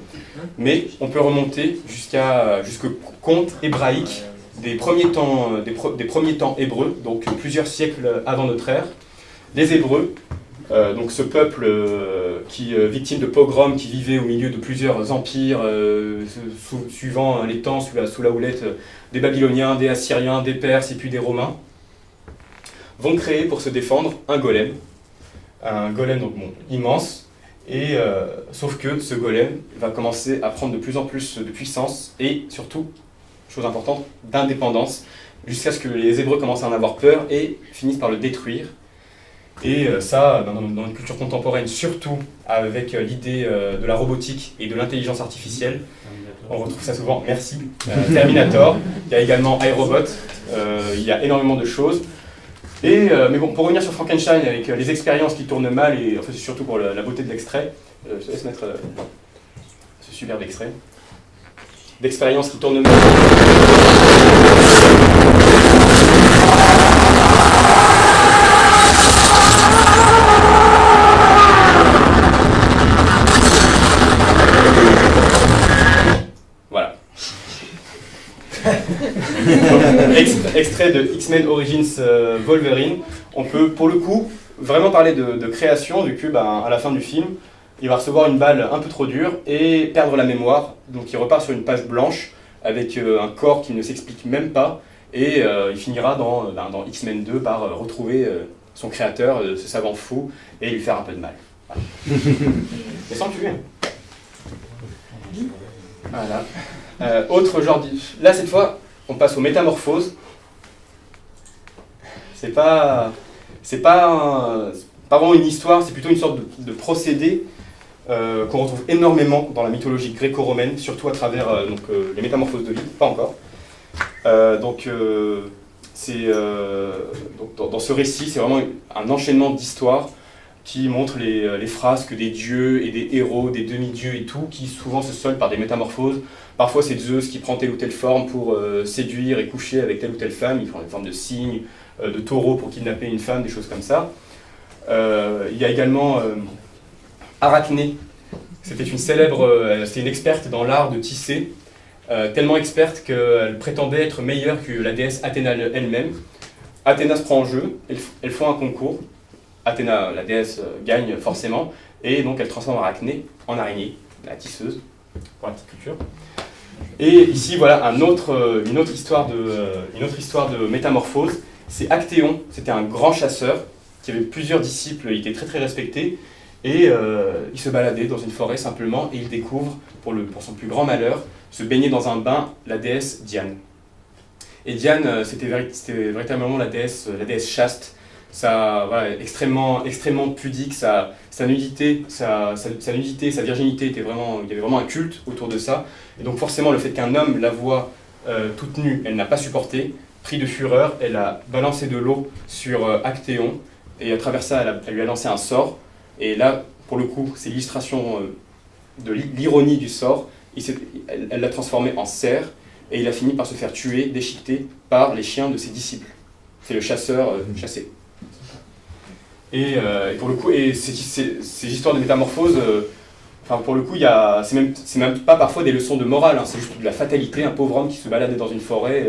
mais on peut remonter jusqu'au conte hébraïque des premiers temps hébreux, donc plusieurs siècles avant notre ère. Les Hébreux, donc ce peuple victime de pogroms, qui vivait au milieu de plusieurs empires, suivant les temps, sous la houlette des Babyloniens, des Assyriens, des Perses et puis des Romains, vont créer pour se défendre un golem donc, immense, et sauf que ce golem va commencer à prendre de plus en plus de puissance et surtout, chose importante, d'indépendance, jusqu'à ce que les Hébreux commencent à en avoir peur et finissent par le détruire. Et ça, dans une culture contemporaine, surtout avec l'idée de la robotique et de l'intelligence artificielle, On retrouve ça souvent, merci. Terminator, il y a également iRobot, il y a énormément de choses. Mais bon, pour revenir sur Frankenstein, avec les expériences qui tournent mal, et en fait, c'est surtout pour la beauté de l'extrait, je te laisse mettre ce superbe extrait. D'expériences qui tournent mal. Voilà. Extrait de X-Men Origins Wolverine. On peut, pour le coup, vraiment parler de création, vu que, à la fin du film, il va recevoir une balle un peu trop dure et perdre la mémoire. Donc il repart sur une page blanche avec un corps qui ne s'explique même pas. Et il finira dans X-Men 2 par retrouver son créateur, ce savant fou, et lui faire un peu de mal. Voilà. Mais sans le tuer. Voilà. Autre genre Là, cette fois, on passe aux métamorphoses. C'est pas vraiment une histoire, c'est plutôt une sorte de procédé qu'on retrouve énormément dans la mythologie gréco-romaine, surtout à travers les métamorphoses de Lyd, pas encore. Dans ce récit, c'est vraiment un enchaînement d'histoires qui montre les frasques des dieux et des héros, des demi-dieux et tout, qui souvent se soldent par des métamorphoses. Parfois c'est Zeus qui prend telle ou telle forme pour séduire et coucher avec telle ou telle femme, il prend une forme de cygne, de taureau pour kidnapper une femme, des choses comme ça. Il y a également Arachné. C'était une experte dans l'art de tisser, tellement experte qu'elle prétendait être meilleure que la déesse Athéna elle-même. Athéna se prend en jeu, elles font un concours. Athéna, la déesse, gagne forcément, et donc elle transforme Arachné en araignée, la tisseuse, pour la petite culture. Et ici, voilà une autre histoire de métamorphose. C'est Actéon, c'était un grand chasseur qui avait plusieurs disciples, il était très très respecté, et il se baladait dans une forêt simplement, et il découvre, pour son plus grand malheur, se baigner dans un bain la déesse Diane. Et Diane, c'était véritablement la déesse chaste, extrêmement pudique, sa nudité, sa virginité, il y avait vraiment un culte autour de ça. Et donc forcément, le fait qu'un homme la voie toute nue, elle n'a pas supporté. Pris de fureur, elle a balancé de l'eau sur Actéon, et à travers ça, elle lui a lancé un sort. Et là, pour le coup, c'est l'illustration de l'ironie du sort. Elle l'a transformé en cerf, et il a fini par se faire tuer, déchiqueté par les chiens de ses disciples. C'est le chasseur chassé. Et pour le coup, ces histoires de métamorphose, pour le coup, c'est même pas parfois des leçons de morale, hein, c'est juste de la fatalité, un pauvre homme qui se baladait dans une forêt,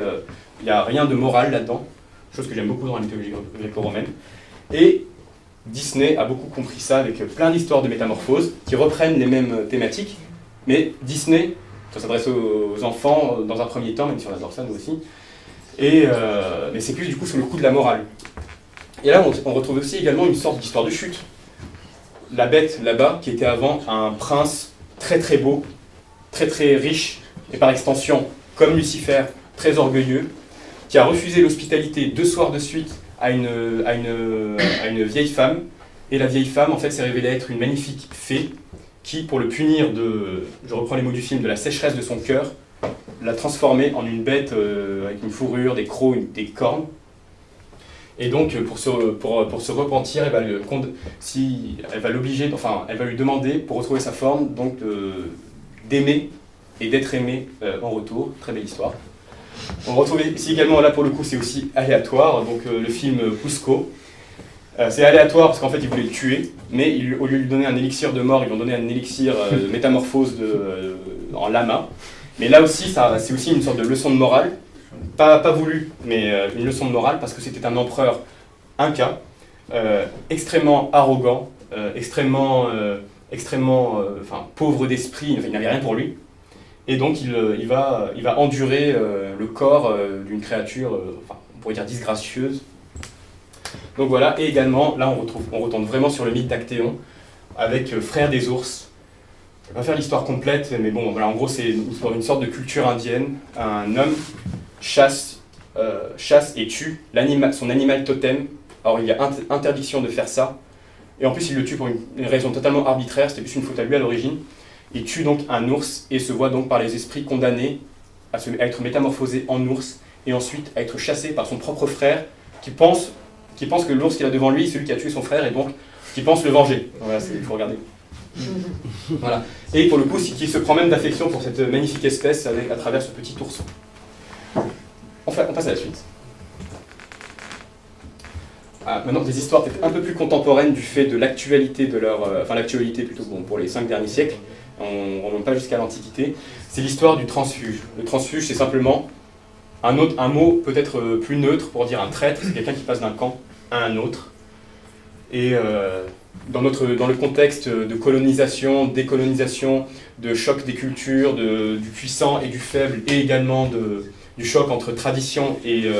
il n'y a rien de moral là-dedans, chose que j'aime beaucoup dans la mythologie gréco-romaine. Et Disney a beaucoup compris ça avec plein d'histoires de métamorphose qui reprennent les mêmes thématiques, mais Disney, ça s'adresse aux enfants dans un premier temps, même si on adore ça nous aussi, mais c'est plus du coup sur le coup de la morale. Et là, on retrouve aussi également une sorte d'histoire de chute. La bête, là-bas, qui était avant un prince très très beau, très très riche, et par extension, comme Lucifer, très orgueilleux, qui a refusé l'hospitalité 2 soirs de suite à une vieille femme. Et la vieille femme, en fait, s'est révélée être une magnifique fée, qui, pour le punir je reprends les mots du film, de la sécheresse de son cœur, l'a transformée en une bête avec une fourrure, des crocs, des cornes. Et donc, pour se repentir, elle va lui demander, pour retrouver sa forme, donc d'aimer et d'être aimé en retour. Très belle histoire. On retrouve ici également, là pour le coup, c'est aussi aléatoire, donc le film Cusco. C'est aléatoire parce qu'en fait, ils voulaient le tuer, mais au lieu de lui donner un élixir de mort, ils lui ont donné un élixir de métamorphose en lama. Mais là aussi, c'est aussi une sorte de leçon de morale. Pas voulu, mais une leçon de morale, parce que c'était un empereur inca, extrêmement arrogant, extrêmement pauvre d'esprit, il n'avait rien pour lui. Et donc il va endurer le corps d'une créature, on pourrait dire disgracieuse. Donc voilà, et également, là on retombe vraiment sur le mythe d'Actéon, avec Frère des ours. Je ne vais pas faire l'histoire complète, mais bon, voilà, en gros c'est une sorte de culture indienne. Un homme chasse et tue son animal totem. Alors il y a interdiction de faire ça, et en plus il le tue pour une raison totalement arbitraire, c'était plus une faute à lui à l'origine. Il tue donc un ours et se voit donc par les esprits condamné à être métamorphosé en ours et ensuite à être chassé par son propre frère qui pense que l'ours qu'il a devant lui est celui qui a tué son frère et donc qui pense le venger. Voilà, il faut regarder. Voilà. Et pour le coup, qui se prend même d'affection pour cette magnifique espèce à travers ce petit ourson. On passe à la suite. Maintenant, des histoires peut-être un peu plus contemporaines du fait de l'actualité de leur... l'actualité plutôt bon, pour les 5 derniers siècles. On ne remonte pas jusqu'à l'Antiquité. C'est l'histoire du transfuge. Le transfuge, c'est simplement un mot peut-être plus neutre pour dire un traître. C'est quelqu'un qui passe d'un camp à un autre. Et dans le contexte de colonisation, décolonisation, de choc des cultures, du puissant et du faible, et également du choc entre tradition et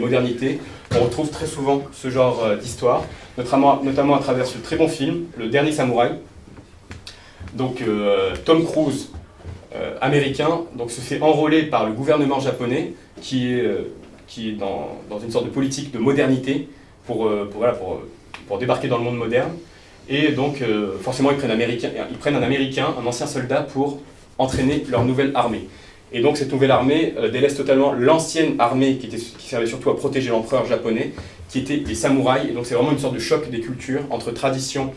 modernité, on retrouve très souvent ce genre d'histoire, notamment à travers ce très bon film, Le Dernier Samouraï. Donc Tom Cruise, américain, donc, se fait enrôler par le gouvernement japonais, qui est dans une sorte de politique de modernité pour débarquer dans le monde moderne. Et donc, forcément, ils prennent un Américain, un ancien soldat, pour entraîner leur nouvelle armée. Et donc, cette nouvelle armée délaisse totalement l'ancienne armée qui servait surtout à protéger l'empereur japonais, qui était les samouraïs. Et donc, c'est vraiment une sorte de choc des cultures entre tradition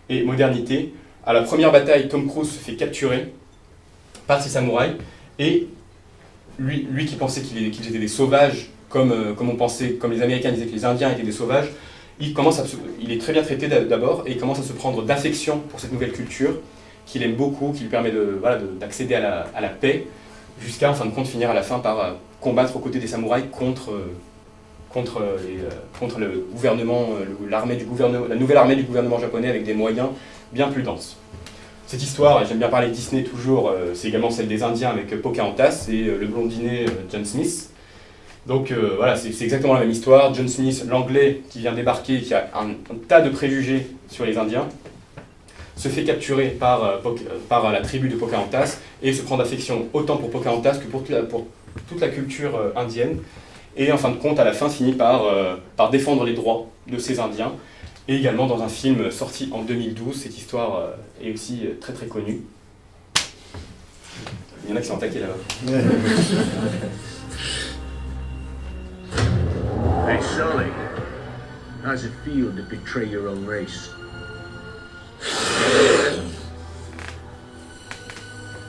et modernité. À la première bataille, Tom Cruise se fait capturer par ces samouraïs. Et lui qui pensait qu'ils étaient des sauvages, comme les Américains disaient que les Indiens étaient des sauvages, il est très bien traité d'abord et il commence à se prendre d'affection pour cette nouvelle culture qu'il aime beaucoup, qui lui permet d'accéder à la paix, jusqu'à en fin de compte finir à la fin par combattre aux côtés des samouraïs contre le gouvernement, la nouvelle armée du gouvernement japonais avec des moyens bien plus denses. Cette histoire, j'aime bien parler de Disney toujours, c'est également celle des Indiens avec Pocahontas et le blondinet John Smith. Donc voilà, c'est exactement la même histoire. John Smith, l'anglais qui vient débarquer, qui a un tas de préjugés sur les Indiens, se fait capturer par la tribu de Pocahontas et se prend d'affection autant pour Pocahontas que pour toute la culture indienne. Et en fin de compte, à la fin, finit par défendre les droits de ces Indiens. Et également dans un film sorti en 2012, cette histoire est aussi très très connue. Il y en a qui sont attaqués là-bas. Hey, Sully. How's it feel to betray your own race?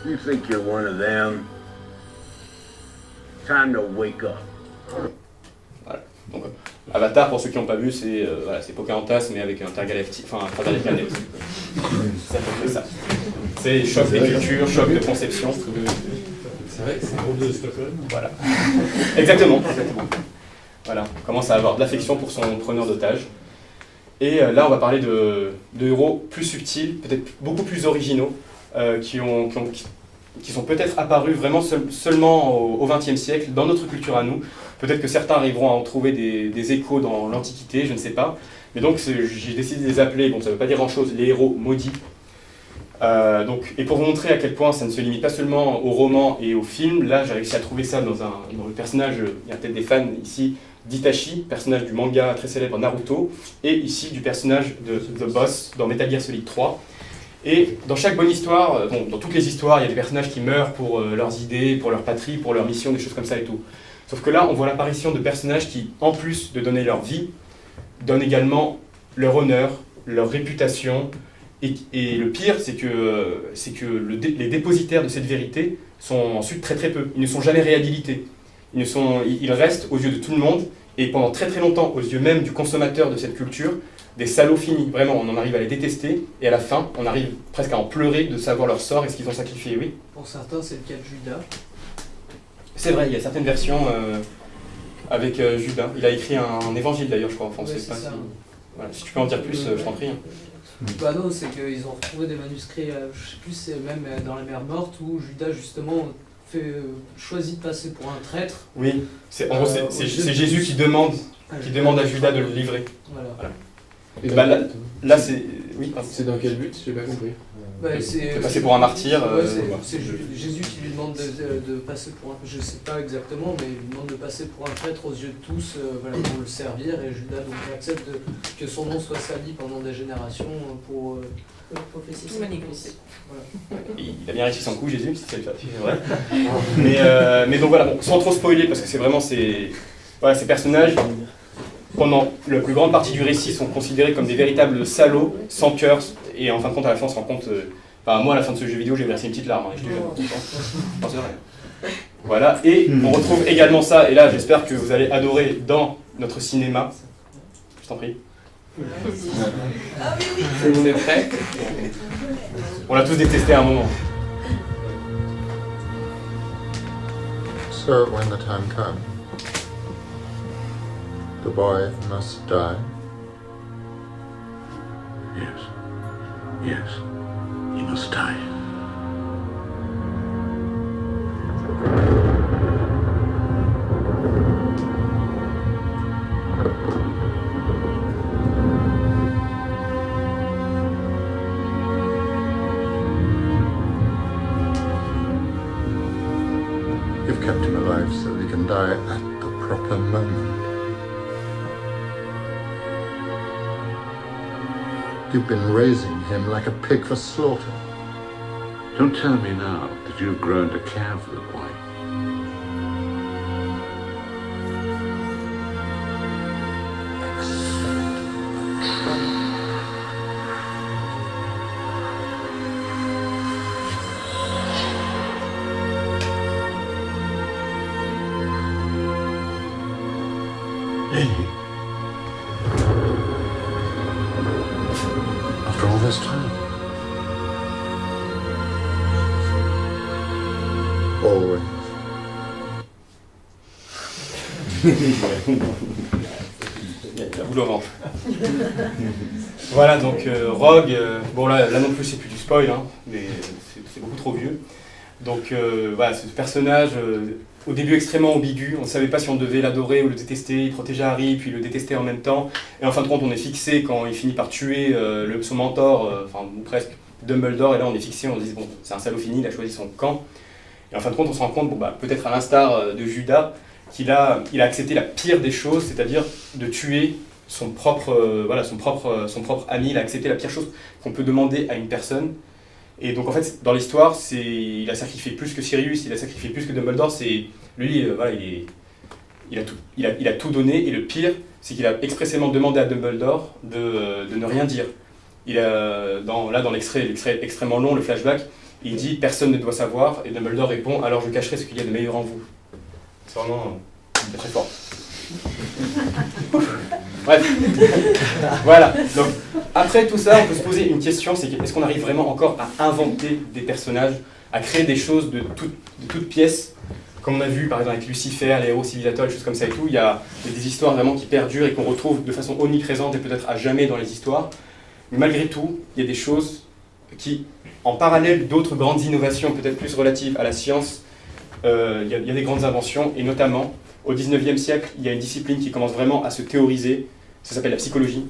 You think you're one of them? Time to wake up. Voilà. Donc, Avatar, pour ceux qui n'ont pas vu, c'est Pocahontas, mais avec un intergalactique, enfin, à travers les planètes. C'est à peu près ça. C'est choc des cultures, choc de conception. C'est vrai que c'est un groupe de Stockholm. Voilà. Exactement. Voilà, on commence à avoir de l'affection pour son preneur d'otage. Et là, on va parler de héros plus subtils, peut-être beaucoup plus originaux, qui sont peut-être apparus vraiment seulement au XXe siècle, dans notre culture à nous. Peut-être que certains arriveront à en trouver des échos dans l'Antiquité, je ne sais pas. Mais donc, j'ai décidé de les appeler, bon, ça ne veut pas dire grand-chose, les héros maudits. Et pour vous montrer à quel point ça ne se limite pas seulement aux romans et aux films, là, j'ai réussi à trouver ça dans le personnage, il y a peut-être des fans ici, d'Itachi, personnage du manga très célèbre Naruto, et ici du personnage de The Boss dans Metal Gear Solid 3. Et dans chaque bonne histoire, dans toutes les histoires, il y a des personnages qui meurent pour leurs idées, pour leur patrie, pour leur mission, des choses comme ça et tout. Sauf que là, on voit l'apparition de personnages qui, en plus de donner leur vie, donnent également leur honneur, leur réputation. Et le pire, c'est que les dépositaires de cette vérité sont ensuite très très peu. Ils ne sont jamais réhabilités. Ils restent aux yeux de tout le monde, et pendant très très longtemps, aux yeux même du consommateur de cette culture, des salauds finis. Vraiment, on en arrive à les détester, et à la fin, on arrive presque à en pleurer de savoir leur sort et ce qu'ils ont sacrifié, oui. Pour certains, c'est le cas de Judas. C'est vrai, il y a certaines versions avec Judas. Il a écrit un évangile d'ailleurs, je crois, en français. Ouais, Voilà. Si tu peux en dire plus, je t'en prie. Bah non, c'est qu'ils ont retrouvé des manuscrits, je sais plus, c'est même dans la mer morte, où Judas justement choisit de passer pour un traître. Oui, en gros, c'est Jésus qui demande à Judas de le livrer. Voilà. Et bah, là c'est... Oui, c'est dans quel but? J'ai pas compris. C'est de passer pour un martyr. ouais, Voilà. c'est Jésus qui lui demande de passer pour un... Je sais pas exactement, mais il lui demande de passer pour un prêtre aux yeux de tous voilà, pour le servir. Et Judas donc accepte que son nom soit sali pendant des générations pour... prophétie. Voilà. Il a bien réussi son coup, Jésus, si c'est vrai. Mais donc voilà, bon, sans trop spoiler, parce que c'est vraiment voilà, ces personnages, pendant la plus grande partie du récit, sont considérés comme des véritables salauds, sans cœur, et en fin de compte, à la fin, on se rend compte... moi, à la fin de ce jeu vidéo, j'ai versé une petite larme, hein, je te jure. Non, c'est vrai. Voilà, et on retrouve également ça, et là, j'espère que vous allez adorer dans notre cinéma. Je t'en prie. Ah oui, oui. Tout le monde est prêt? On l'a tous détesté à un moment. So when the time comes, the boy must die. Yes. Yes. He must die. You've kept him alive so he can die at the proper moment. You've been raising him like a pig for slaughter. Don't tell me now that you've grown to care for the boy. Lily. After all this time. Always. Il a boule au ventre. Voilà, donc Rogue, bon là non plus c'est plus du spoil, hein, mais c'est beaucoup trop vieux. Donc voilà, ce personnage, au début extrêmement ambigu, on ne savait pas si on devait l'adorer ou le détester, il protégeait Harry, puis le détestait en même temps, et en fin de compte on est fixé quand il finit par tuer son mentor, enfin presque Dumbledore, et là on est fixé, on se dit bon, c'est un salaud fini, il a choisi son camp, et en fin de compte on se rend compte, bon, peut-être à l'instar de Judas, il a accepté la pire des choses, c'est-à-dire de tuer son propre ami, il a accepté la pire chose qu'on peut demander à une personne. Et donc en fait, dans l'histoire, il a sacrifié plus que Sirius, il a sacrifié plus que Dumbledore, lui, il a tout donné, et le pire, c'est qu'il a expressément demandé à Dumbledore de ne rien dire. Dans l'extrait extrêmement long, le flashback, il dit « Personne ne doit savoir », et Dumbledore répond « Alors je cacherai ce qu'il y a de meilleur en vous ». C'est vraiment très fort. Bref, voilà. Donc, après tout ça, on peut se poser une question, c'est est-ce qu'on arrive vraiment encore à inventer des personnages, à créer des choses de toutes pièces, comme on a vu par exemple avec Lucifer, les héros civilisateurs, des choses comme ça et tout. Il y a des histoires vraiment qui perdurent et qu'on retrouve de façon omniprésente et peut-être à jamais dans les histoires. Mais malgré tout, il y a des choses qui, en parallèle d'autres grandes innovations, peut-être plus relatives à la science, il y a des grandes inventions, et notamment, au 19e siècle, il y a une discipline qui commence vraiment à se théoriser, ça s'appelle la psychologie.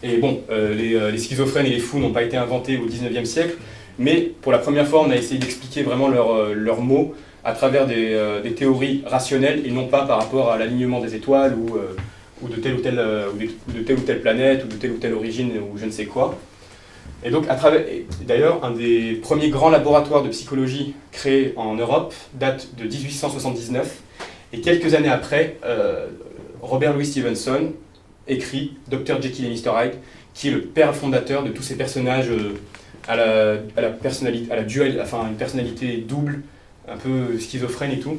Et bon, les schizophrènes et les fous n'ont pas été inventés au 19e siècle, mais pour la première fois, on a essayé d'expliquer vraiment leurs mots à travers des théories rationnelles, et non pas par rapport à l'alignement des étoiles, ou de telle ou telle planète, ou de telle ou telle origine, ou je ne sais quoi. Et donc, d'ailleurs, un des premiers grands laboratoires de psychologie créés en Europe date de 1879, et quelques années après, Robert Louis Stevenson écrit Dr. Jekyll et Mr. Hyde, qui est le père fondateur de tous ces personnages à la personnalité, une personnalité double, un peu schizophrène et tout.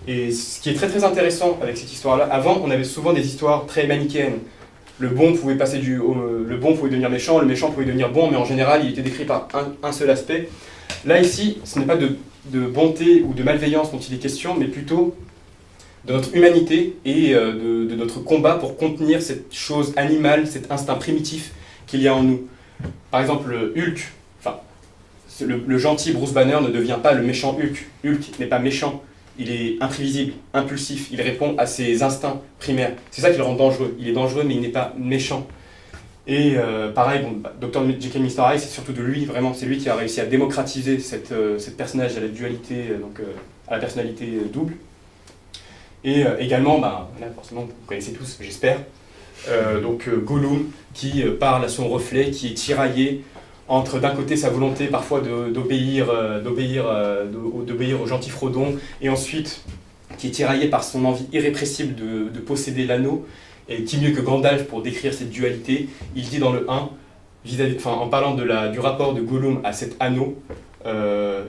Et ce qui est très très intéressant avec cette histoire-là, avant on avait souvent des histoires très manichéennes. Le bon pouvait devenir méchant, le méchant pouvait devenir bon, mais en général il était décrit par un seul aspect. Là ici, ce n'est pas de bonté ou de malveillance dont il est question, mais plutôt de notre humanité et de notre combat pour contenir cette chose animale, cet instinct primitif qu'il y a en nous. Par exemple, Hulk, le gentil Bruce Banner ne devient pas le méchant Hulk. Hulk n'est pas méchant, il est imprévisible, impulsif, il répond à ses instincts primaires. C'est ça qui le rend dangereux. Il est dangereux, mais il n'est pas méchant. Et pareil, bon, Dr. Jekyll et Mr. Hyde, c'est surtout de lui, vraiment, c'est lui qui a réussi à démocratiser cette personnage à la dualité, donc à la personnalité double. Et également, là, forcément, vous connaissez tous, j'espère, donc Gollum, qui parle à son reflet, qui est tiraillé entre d'un côté sa volonté parfois d'obéir au gentil Frodon, et ensuite qui est tiraillé par son envie irrépressible de posséder l'anneau. Et qui mieux que Gandalf pour décrire cette dualité, il dit dans le 1, en parlant du rapport de Gollum à cet anneau,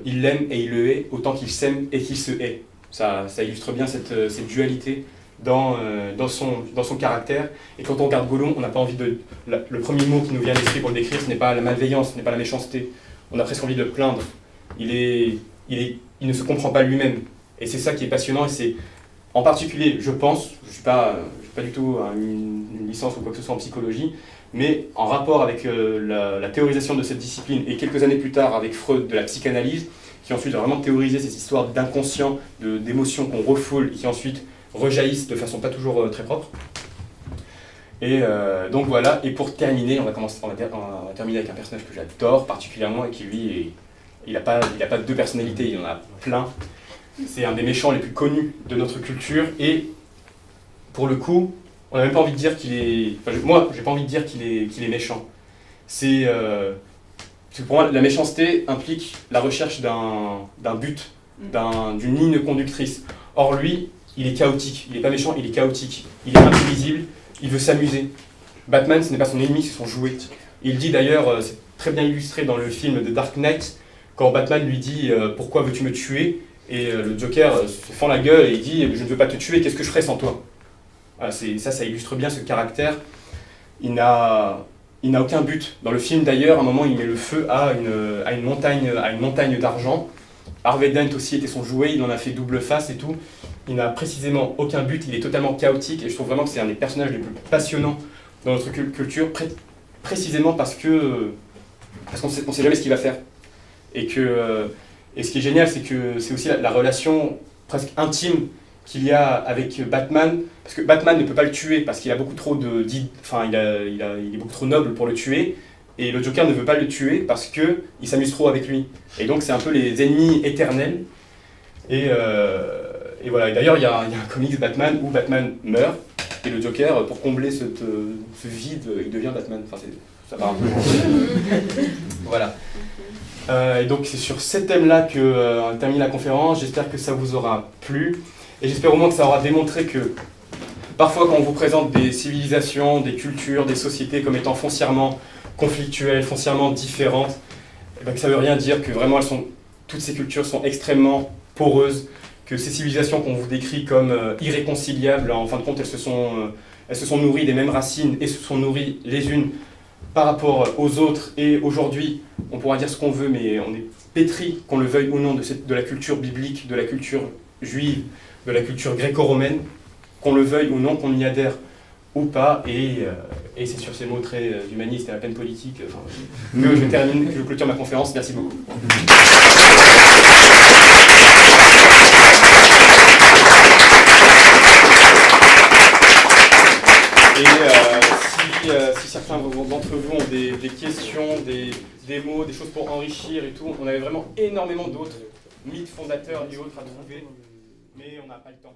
il l'aime et il le hait autant qu'il s'aime et qu'il se hait. Ça illustre bien cette dualité dans son caractère. Et quand on regarde Gollum, on n'a pas envie le premier mot qui nous vient à l'esprit pour le décrire, ce n'est pas la malveillance, ce n'est pas la méchanceté. On a presque envie de le plaindre. Il ne se comprend pas lui-même. Et c'est ça qui est passionnant. Et c'est en particulier, je pense, je suis pas du tout une licence ou quoi que ce soit en psychologie, mais en rapport avec la théorisation de cette discipline, et quelques années plus tard avec Freud de la psychanalyse, qui ensuite a vraiment théorisé ces histoires d'inconscient, d'émotions qu'on refoule, et qui ensuite rejaillissent de façon pas toujours très propre. Et donc voilà, et pour terminer, on va terminer avec un personnage que j'adore particulièrement, et qui lui, il n'a pas deux personnalités, il en a plein. C'est un des méchants les plus connus de notre culture, et pour le coup, on n'a même pas envie de dire qu'il est... Enfin, moi, j'ai pas envie de dire qu'il est méchant. C'est pour moi, la méchanceté implique la recherche d'un but, d'une ligne conductrice. Or lui, il est chaotique. Il n'est pas méchant, il est chaotique. Il est imprévisible, il veut s'amuser. Batman, ce n'est pas son ennemi, c'est son jouet. Il dit d'ailleurs, c'est très bien illustré dans le film The Dark Knight, quand Batman lui dit « Pourquoi veux-tu me tuer ?» Et le Joker se fend la gueule et il dit « Je ne veux pas te tuer, qu'est-ce que je ferais sans toi ?» Voilà, ça illustre bien ce caractère. Il n'a aucun but. Dans le film d'ailleurs, à un moment, il met le feu à une montagne d'argent. Harvey Dent aussi était son jouet, il en a fait double face et tout. Il n'a précisément aucun but, il est totalement chaotique, et je trouve vraiment que c'est un des personnages les plus passionnants dans notre culture, précisément parce qu'on ne sait jamais ce qu'il va faire. Et ce qui est génial, c'est que c'est aussi la relation presque intime qu'il y a avec Batman, parce que Batman ne peut pas le tuer parce qu'il a beaucoup trop il est beaucoup trop noble pour le tuer, et le Joker ne veut pas le tuer parce qu'il s'amuse trop avec lui. Et donc c'est un peu les ennemis éternels. Et voilà. Et d'ailleurs il y a un comics Batman où Batman meurt, et le Joker, pour combler ce vide, il devient Batman. Enfin, ça va un peu. Voilà. Et donc c'est sur ces thèmes-là qu'on termine la conférence. J'espère que ça vous aura plu. Et j'espère au moins que ça aura démontré que parfois quand on vous présente des civilisations, des cultures, des sociétés comme étant foncièrement conflictuelles, foncièrement différentes, que ça ne veut rien dire, que vraiment toutes ces cultures sont extrêmement poreuses, que ces civilisations qu'on vous décrit comme irréconciliables, en fin de compte elles se sont nourries des mêmes racines et se sont nourries les unes par rapport aux autres. Et aujourd'hui, on pourra dire ce qu'on veut, mais on est pétri, qu'on le veuille ou non, de la culture biblique, de la culture juive, de la culture gréco-romaine, qu'on le veuille ou non, qu'on y adhère ou pas, et c'est sur ces mots très humanistes et à peine politiques que je clôture ma conférence. Merci beaucoup. Et si certains d'entre vous ont des questions, des mots, des choses pour enrichir et tout, on avait vraiment énormément d'autres mythes fondateurs et autres à trouver, mais on n'a pas le temps.